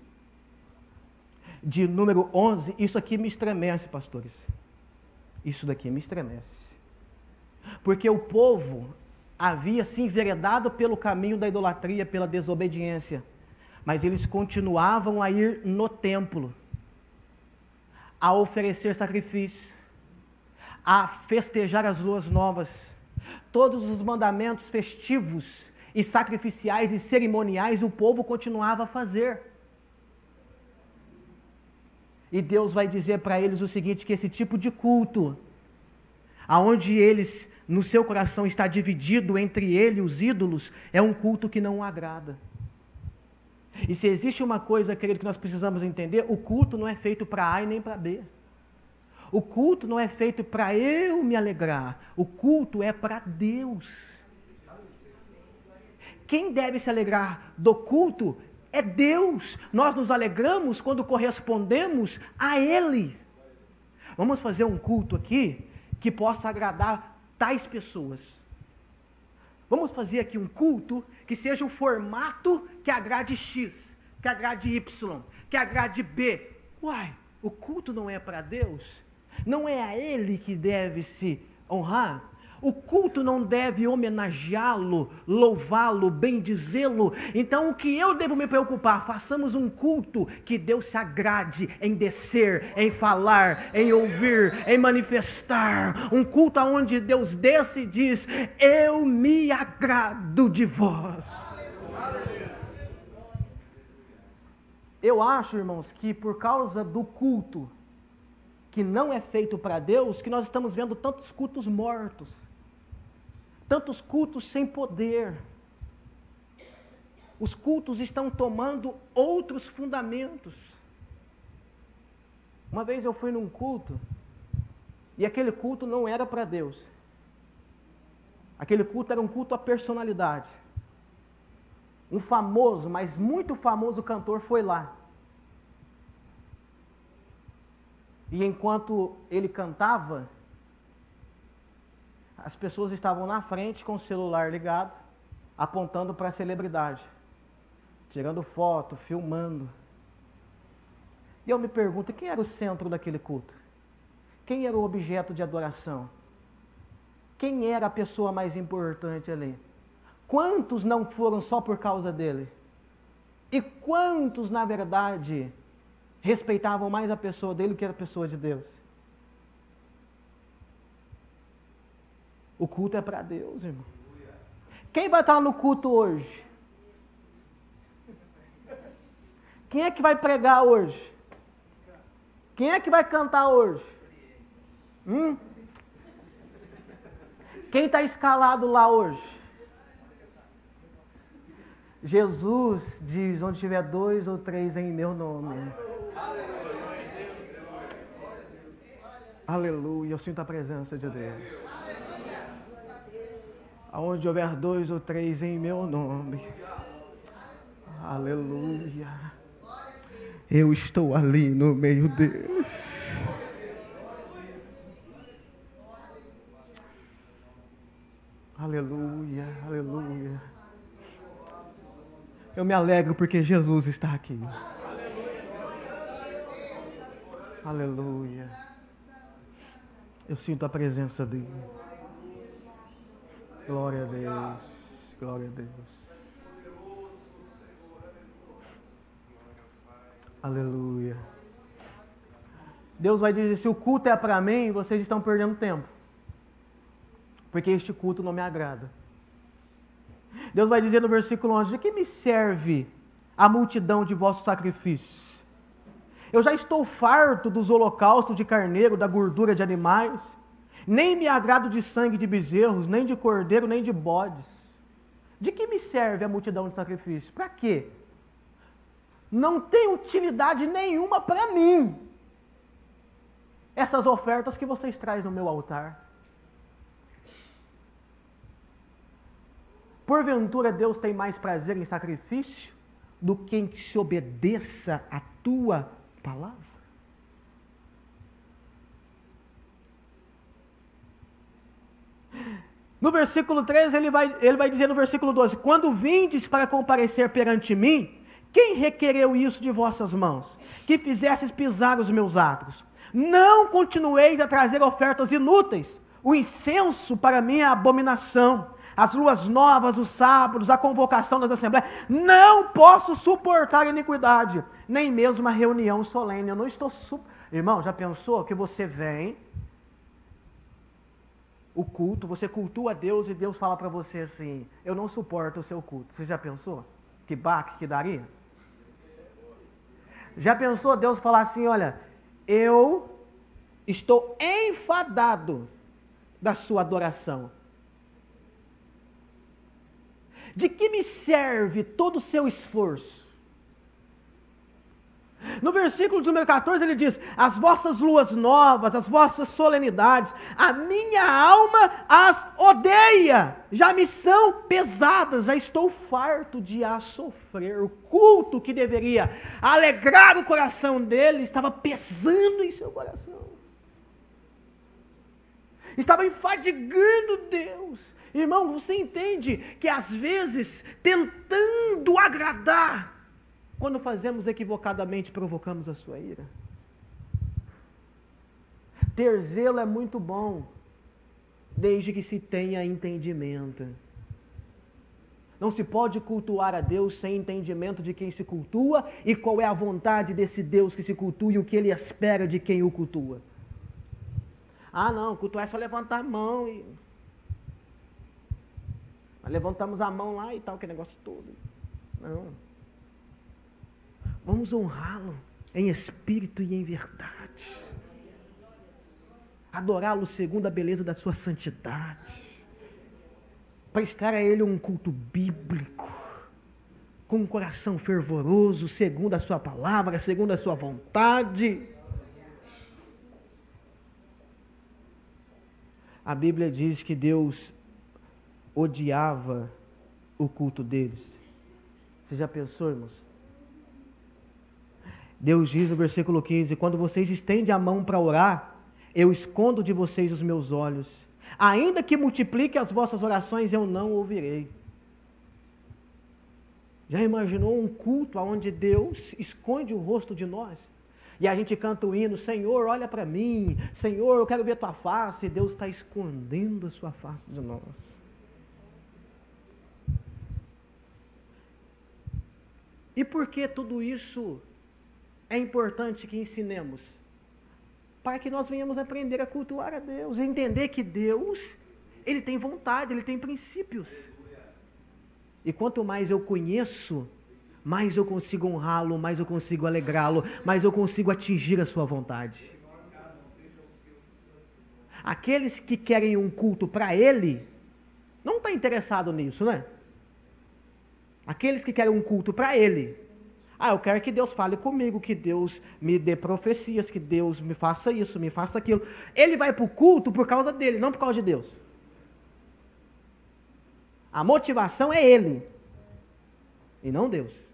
de número 11, isso aqui me estremece, pastores. Isso daqui me estremece. Porque o povo havia se enveredado pelo caminho da idolatria, pela desobediência. Mas eles continuavam a ir no templo, a oferecer sacrifício, a festejar as luas novas. Todos os mandamentos festivos e sacrificiais e cerimoniais o povo continuava a fazer. E Deus vai dizer para eles o seguinte, que esse tipo de culto, aonde eles, no seu coração está dividido entre ele e os ídolos, é um culto que não o agrada. E se existe uma coisa, querido, que nós precisamos entender, o culto não é feito para A e nem para B. O culto não é feito para eu me alegrar, o culto é para Deus. Quem deve se alegrar do culto é Deus. Nós nos alegramos quando correspondemos a Ele. Vamos fazer um culto aqui que possa agradar tais pessoas. Vamos fazer aqui um culto que seja o formato que agrade X, que agrade Y, que agrade B. Uai, o culto não é para Deus? Não é a Ele que deve se honrar? O culto não deve homenageá-lo, louvá-lo, bendizê-lo. Então o que eu devo me preocupar? Façamos um culto que Deus se agrade em descer, em falar, em ouvir, em manifestar. Um culto onde Deus desce e diz, eu me agrado de vós. Eu acho, irmãos, que por causa do culto que não é feito para Deus, que nós estamos vendo tantos cultos mortos, tantos cultos sem poder. Os cultos estão tomando outros fundamentos. Uma vez eu fui num culto, e aquele culto não era para Deus. Aquele culto era um culto à personalidade. Um famoso, mas muito famoso cantor foi lá. E enquanto ele cantava, as pessoas estavam na frente com o celular ligado, apontando para a celebridade, tirando foto, filmando. E eu me pergunto, quem era o centro daquele culto? Quem era o objeto de adoração? Quem era a pessoa mais importante ali? Quantos não foram só por causa dele? E quantos, na verdade, respeitavam mais a pessoa dele do que a pessoa de Deus? O culto é para Deus, irmão. Quem vai estar no culto hoje? Quem é que vai pregar hoje? Quem é que vai cantar hoje? Quem está escalado lá hoje? Jesus diz, onde tiver 2 ou 3 em meu nome, Aleluia, eu sinto a presença de Deus. Aonde houver 2 ou 3 em meu nome, aleluia, eu estou ali no meio deles. Aleluia, aleluia. Eu me alegro porque Jesus está aqui. Aleluia. Eu sinto a presença dele. Glória a Deus. Glória a Deus. Aleluia. Deus vai dizer, se o culto é para mim, vocês estão perdendo tempo. Porque este culto não me agrada. Deus vai dizer no versículo 11, de que me serve a multidão de vossos sacrifícios? Eu já estou farto dos holocaustos de carneiro, da gordura de animais, nem me agrado de sangue de bezerros, nem de cordeiro, nem de bodes. De que me serve a multidão de sacrifícios? Para quê? Não tem utilidade nenhuma para mim essas ofertas que vocês trazem no meu altar. Porventura Deus tem mais prazer em sacrifício do que em que se obedeça a tua palavra? No versículo 13, ele vai dizer no versículo 12, quando vindes para comparecer perante mim, quem requereu isso de vossas mãos? Que fizesses pisar os meus atos. Não continueis a trazer ofertas inúteis. O incenso para mim é abominação. As luas novas, os sábados, a convocação das assembleias. Não posso suportar iniquidade, nem mesmo uma reunião solene. Eu não estou... Irmão, já pensou que você vem, o culto, você cultua a Deus e Deus fala para você assim, eu não suporto o seu culto. Você já pensou? Que baque que daria? Já pensou Deus falar assim, olha, eu estou enfadado da sua adoração. De que me serve todo o seu esforço? No versículo de número 14 ele diz, as vossas luas novas, as vossas solenidades, a minha alma as odeia, já me são pesadas, já estou farto de as sofrer. O culto que deveria alegrar o coração dele, estava pesando em seu coração. Estava enfadigando Deus. Irmão, você entende que às vezes, tentando agradar, quando fazemos equivocadamente, provocamos a sua ira? Ter zelo é muito bom, desde que se tenha entendimento. Não se pode cultuar a Deus sem entendimento de quem se cultua e qual é a vontade desse Deus que se cultua e o que ele espera de quem o cultua. Ah, não, cultuar é só levantar a mão e... levantamos a mão lá e tal, que negócio todo. Não. Vamos honrá-lo em espírito e em verdade. Adorá-lo segundo a beleza da sua santidade. Prestar a ele um culto bíblico, com um coração fervoroso, segundo a sua palavra, segundo a sua vontade. A Bíblia diz que Deus odiava o culto deles. Você já pensou, irmãos? Deus diz no versículo 15, quando vocês estendem a mão para orar, eu escondo de vocês os meus olhos. Ainda que multiplique as vossas orações, eu não ouvirei. Já imaginou um culto onde Deus esconde o rosto de nós? E a gente canta o hino, Senhor, olha para mim, Senhor, eu quero ver tua face, e Deus está escondendo a sua face de nós. E por que tudo isso é importante que ensinemos? Para que nós venhamos aprender a cultuar a Deus, e entender que Deus, Ele tem vontade, Ele tem princípios. E quanto mais eu conheço, mais eu consigo honrá-lo, mais eu consigo alegrá-lo, mais eu consigo atingir a sua vontade. Aqueles que querem um culto para Ele, não está interessado nisso, né? Aqueles que querem um culto para Ele, Eu quero que Deus fale comigo, que Deus me dê profecias, que Deus me faça isso, me faça aquilo. Ele vai para o culto por causa dele, não por causa de Deus. A motivação é ele, e não Deus.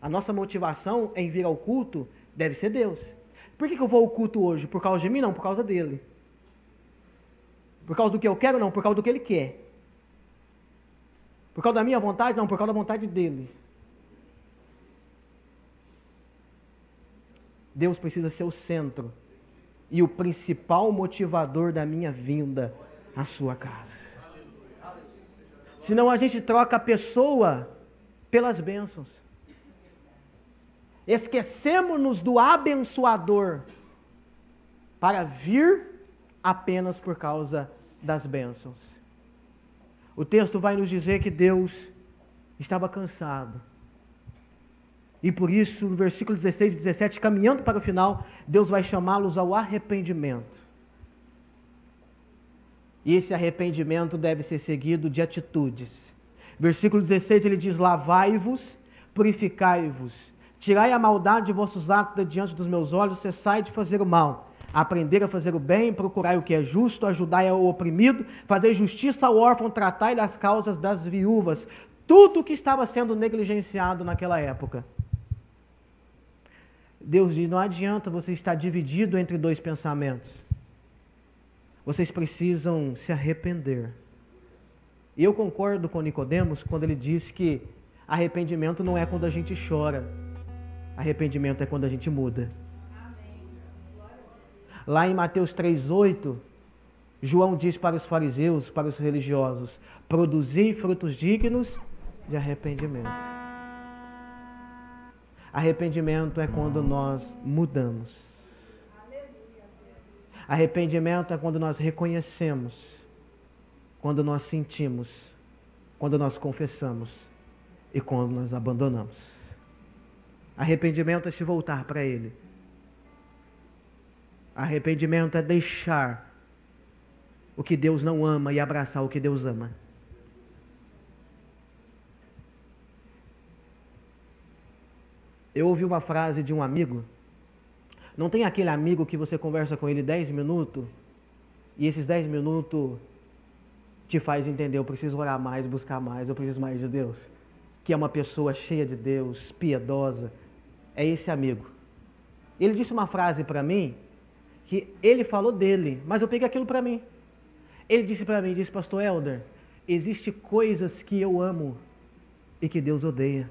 A nossa motivação em vir ao culto deve ser Deus. Por que eu vou ao culto hoje? Por causa de mim? Não, por causa dele. Por causa do que eu quero? Não, por causa do que ele quer. Por causa da minha vontade? Não, por causa da vontade dele. Deus precisa ser o centro e o principal motivador da minha vinda à sua casa. Senão a gente troca a pessoa pelas bênçãos. Esquecemos-nos do abençoador para vir apenas por causa das bênçãos. O texto vai nos dizer que Deus estava cansado. E por isso, no versículo 16 e 17, caminhando para o final, Deus vai chamá-los ao arrependimento. E esse arrependimento deve ser seguido de atitudes. Versículo 16, ele diz: lavai-vos, purificai-vos, tirai a maldade de vossos atos de diante dos meus olhos, cessai de fazer o mal. Aprender a fazer o bem, procurai o que é justo, ajudai ao oprimido, fazer justiça ao órfão, tratai das causas das viúvas. Tudo o que estava sendo negligenciado naquela época. Deus diz: não adianta você estar dividido entre dois pensamentos. Vocês precisam se arrepender. E eu concordo com Nicodemos quando ele diz que arrependimento não é quando a gente chora. Arrependimento é quando a gente muda. Lá em Mateus 3,8, João diz para os fariseus, para os religiosos: produzi frutos dignos de arrependimento. Arrependimento é quando nós mudamos. Arrependimento é quando nós reconhecemos, quando nós sentimos, quando nós confessamos e quando nós abandonamos. Arrependimento é se voltar para Ele. Arrependimento é deixar o que Deus não ama e abraçar o que Deus ama. Eu ouvi uma frase de um amigo. Não tem aquele amigo que você conversa com ele 10 minutos e esses 10 minutos te faz entender: eu preciso orar mais, buscar mais, eu preciso mais de Deus. Que é uma pessoa cheia de Deus, piedosa. É esse amigo. Ele disse uma frase para mim, que ele falou dele, mas eu peguei aquilo para mim. Ele disse para mim, disse: pastor Helder, existem coisas que eu amo e que Deus odeia.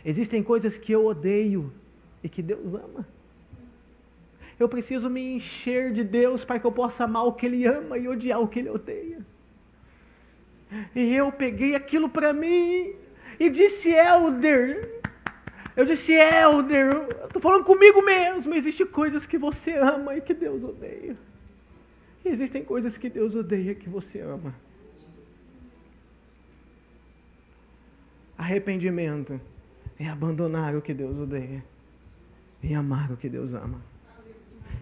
Existem coisas que eu odeio e que Deus ama. Eu preciso me encher de Deus para que eu possa amar o que Ele ama e odiar o que Ele odeia. E eu peguei aquilo para mim e disse: Helder, eu estou falando comigo mesmo, existem coisas que você ama e que Deus odeia. E existem coisas que Deus odeia e que você ama. Arrependimento é abandonar o que Deus odeia e amar o que Deus ama.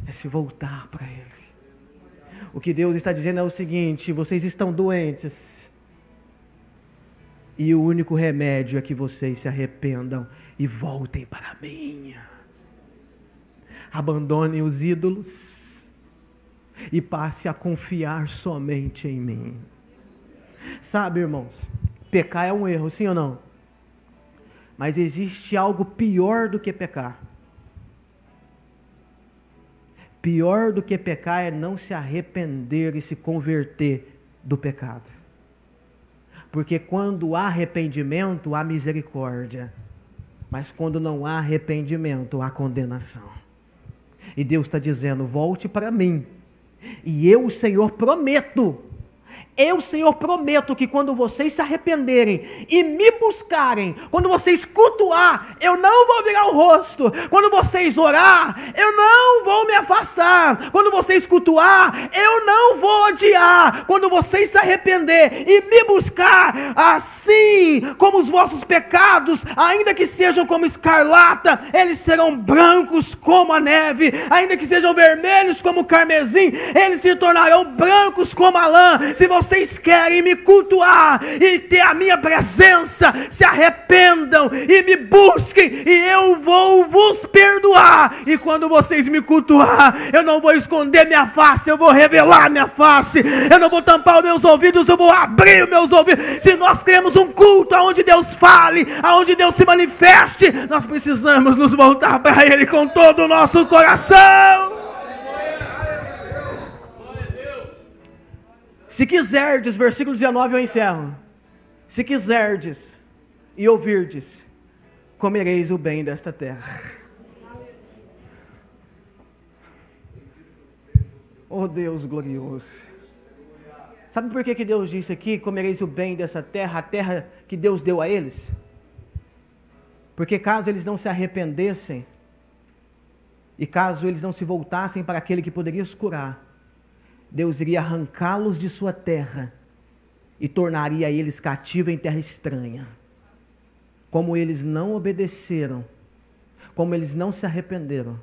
É se voltar para Ele. O que Deus está dizendo é o seguinte: vocês estão doentes e o único remédio é que vocês se arrependam e voltem para mim. Abandonem os ídolos e passe a confiar somente em mim. Sabe, irmãos, pecar é um erro, sim ou não? Mas existe algo pior do que pecar. Pior do que pecar é não se arrepender e se converter do pecado. Porque quando há arrependimento, há misericórdia. Mas quando não há arrependimento, há condenação. E Deus está dizendo: volte para mim. E eu, o Senhor, prometo. Eu, Senhor, prometo que quando vocês se arrependerem e me buscarem, quando vocês cultuar, eu não vou virar o rosto. Quando vocês orar, eu não vou me afastar. Quando vocês cultuar, eu não vou odiar. Quando vocês se arrepender e me buscar, assim como os vossos pecados, ainda que sejam como escarlata, eles serão brancos como a neve. Ainda que sejam vermelhos como o carmesim, eles se tornarão brancos como a lã. Se vocês querem me cultuar e ter a minha presença, se arrependam e me busquem, e eu vou vos perdoar. E quando vocês me cultuar, eu não vou esconder minha face, eu vou revelar minha face. Eu não vou tampar os meus ouvidos, eu vou abrir os meus ouvidos. Se nós queremos um culto onde Deus fale, onde Deus se manifeste, nós precisamos nos voltar para Ele com todo o nosso coração. Se quiserdes, versículo 19 eu encerro. Se quiserdes e ouvirdes, comereis o bem desta terra. Oh Deus glorioso. Sabe por que Deus disse aqui, comereis o bem dessa terra, a terra que Deus deu a eles? Porque caso eles não se arrependessem, e caso eles não se voltassem para aquele que poderia os curar, Deus iria arrancá-los de sua terra e tornaria eles cativos em terra estranha. Como eles não obedeceram, como eles não se arrependeram,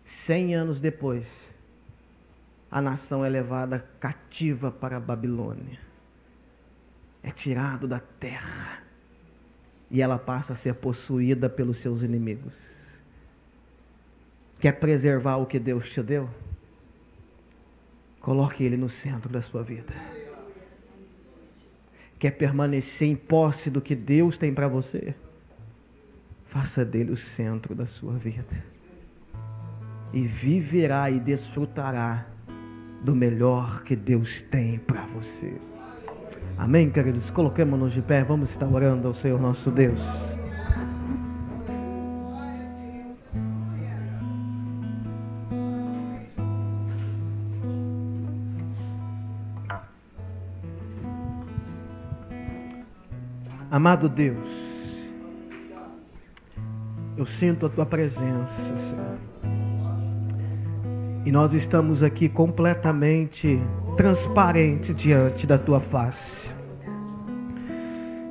100 anos depois, a nação é levada cativa para a Babilônia. É tirado da terra e ela passa a ser possuída pelos seus inimigos. Quer preservar o que Deus te deu? Coloque Ele no centro da sua vida. Quer permanecer em posse do que Deus tem para você? Faça dele o centro da sua vida. E viverá e desfrutará do melhor que Deus tem para você. Amém, queridos? Coloquemos-nos de pé, vamos estar orando ao Senhor nosso Deus. Amado Deus, eu sinto a Tua presença, Senhor. E nós estamos aqui completamente transparentes diante da Tua face.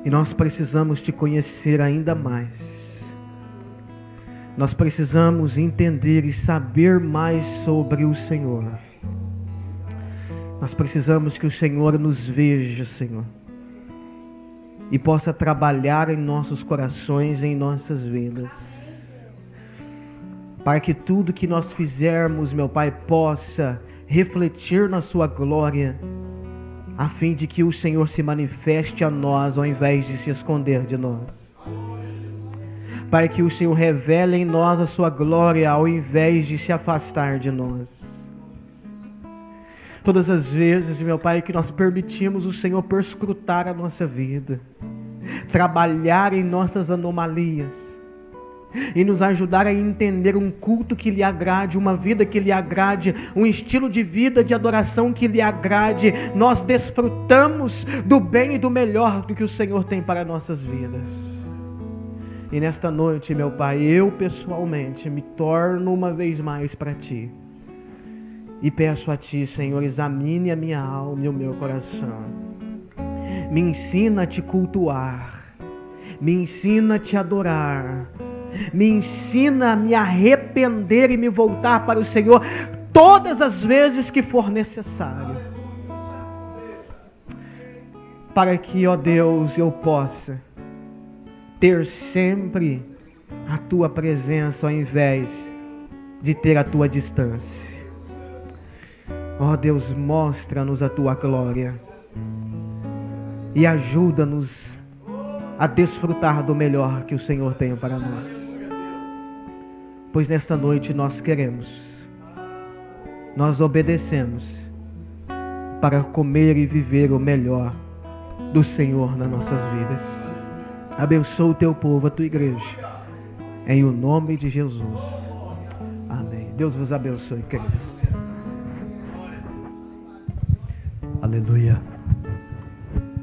E nós precisamos Te conhecer ainda mais. Nós precisamos entender e saber mais sobre o Senhor. Nós precisamos que o Senhor nos veja, Senhor, e possa trabalhar em nossos corações, em nossas vidas, para que tudo que nós fizermos, meu Pai, possa refletir na sua glória, a fim de que o Senhor se manifeste a nós, ao invés de se esconder de nós, para que o Senhor revele em nós a sua glória, ao invés de se afastar de nós. Todas as vezes, meu Pai, que nós permitimos o Senhor perscrutar a nossa vida, trabalhar em nossas anomalias e nos ajudar a entender um culto que lhe agrade, uma vida que lhe agrade, um estilo de vida de adoração que lhe agrade, nós desfrutamos do bem e do melhor do que o Senhor tem para nossas vidas. E nesta noite, meu Pai, eu pessoalmente me torno uma vez mais para Ti. E peço a Ti, Senhor, examine a minha alma e o meu coração. Me ensina a Te cultuar. Me ensina a Te adorar. Me ensina a me arrepender e me voltar para o Senhor todas as vezes que for necessário. Para que, ó Deus, eu possa ter sempre a Tua presença ao invés de ter a Tua distância. Ó Deus, mostra-nos a Tua glória e ajuda-nos a desfrutar do melhor que o Senhor tem para nós. Pois nesta noite nós queremos, nós obedecemos para comer e viver o melhor do Senhor nas nossas vidas. Abençoa o Teu povo, a Tua igreja, em o nome de Jesus. Amém. Deus vos abençoe, queridos. Aleluia.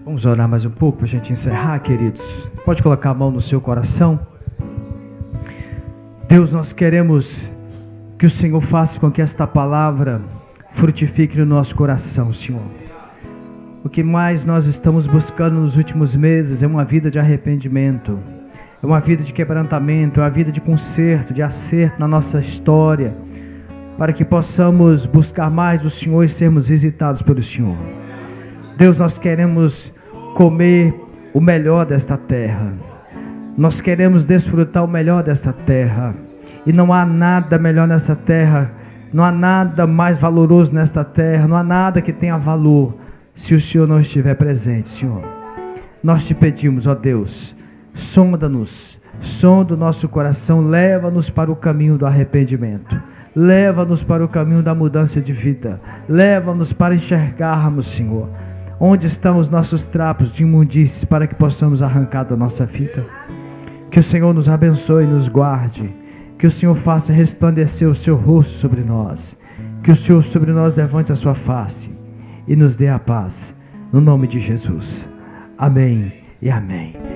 Vamos orar mais um pouco para a gente encerrar, queridos. Pode colocar a mão no seu coração. Deus, nós queremos que o Senhor faça com que esta palavra frutifique no nosso coração, Senhor. O que mais nós estamos buscando nos últimos meses é uma vida de arrependimento, é uma vida de quebrantamento, é uma vida de conserto, de acerto na nossa história, para que possamos buscar mais o Senhor e sermos visitados pelo Senhor. Deus, nós queremos comer o melhor desta terra. Nós queremos desfrutar o melhor desta terra. E não há nada melhor nessa terra, não há nada mais valoroso nesta terra, não há nada que tenha valor se o Senhor não estiver presente, Senhor. Nós te pedimos, ó Deus, sonda-nos, sonda o nosso coração, leva-nos para o caminho do arrependimento, leva-nos para o caminho da mudança de vida, leva-nos para enxergarmos, Senhor, onde estão os nossos trapos de imundície, para que possamos arrancar da nossa vida. Que o Senhor nos abençoe e nos guarde, que o Senhor faça resplandecer o seu rosto sobre nós, que o Senhor sobre nós levante a sua face e nos dê a paz, no nome de Jesus. Amém e amém.